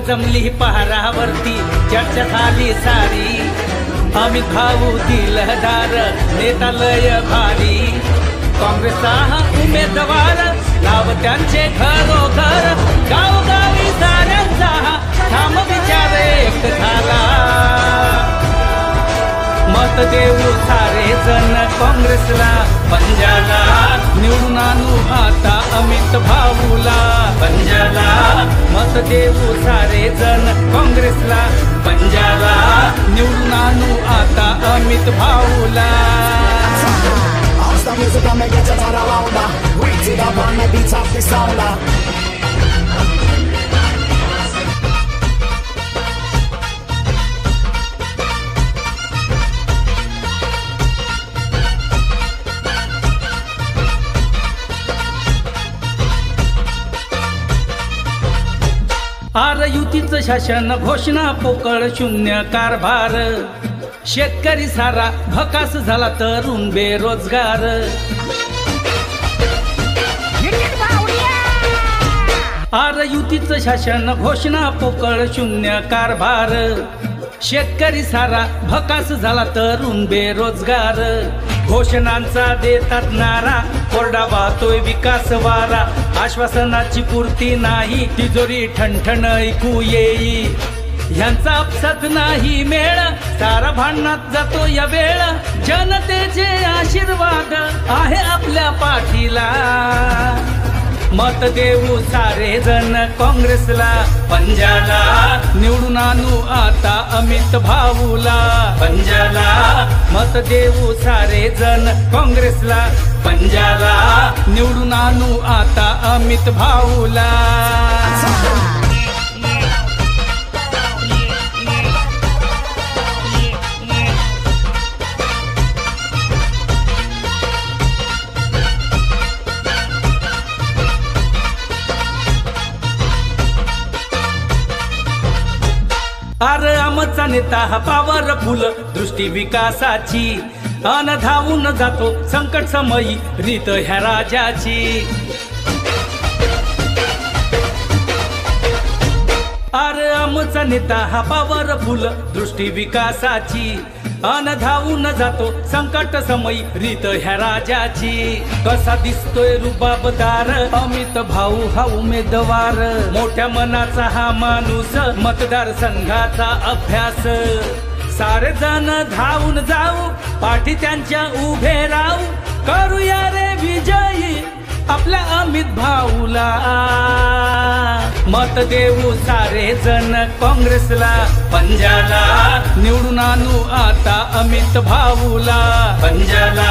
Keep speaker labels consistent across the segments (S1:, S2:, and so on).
S1: जमली पहारावरती चर्चा झाली सारी। अमित भाऊ दिलदार नेता लय भारी। काँग्रेसचा हा उमेदवार लाव त्यांचे घरोघर। गावोगावी साऱ्यांचा ठाम विचार एक झाला। मत देऊ सारे जण काँग्रेसला पंजाला। निवडून आणू आता अमित भाऊला पंजाला। मत देऊ सारे जण काँग्रेसला पंजाला। निवडून आणू आता अमित भाऊला।
S2: The music and make it just all around. Wait it up on the beat of the sound.
S1: आर युतीचं शासन घोषणा पोकळ शून्य कारभार। शेतकरी सारा भकास झाला तरुण बेरोजगार। आर युतीचं शासन घोषणा पोकळ शून्य कारभार। शेतकरी सारा भकास झाला तरुण बेरोजगार। घोषणांचा देतात नारा कोरडा वाहतोय विकास वारा। आश्वासनाची पूर्ती नाही तिजोरी ठणठण ऐकू येई। ह्यांचा आपसात नाही मेळ सारा भांडणात जातो या वेळ। जनतेचे आशीर्वाद आहे आपल्या पाठीला। मत देऊ सारे जण काँग्रेसला पंजाला। निवडून आणू आता अमित भाऊला पंजाला। मत देऊ सारे जण काँग्रेसला पंजाला। निवडून आणू आता अमित भाऊला। आर आमचा नेता हा पॉवरफुल दृष्टी विकासाची। अन धावून जातो संकट समयी रीत ह्या राजाची। आर आमचा नेता हा पॉवरफुल दृष्टी विकासाची। अन धावून जातो संकट समयी रीत ह्या राजाची। कसा दिसतोय रुबाबदार अमित भाऊ हा उमेदवार। मोठ्या मनाचा हा माणूस मतदार संघाचा अभ्यास। सारे जण धावून जाऊ पाठी त्यांच्या उभे राहू। करूया रे विजयी आपल्या अमित भाऊला। मत देऊ सारे जण काँग्रेसला पंजाला। निवडून आणू आता अमित भाऊला पंजाला।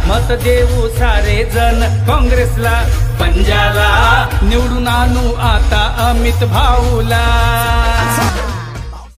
S1: मत देऊ सारे जण काँग्रेसला पंजाला। निवडून आणू आता अमित भाऊला।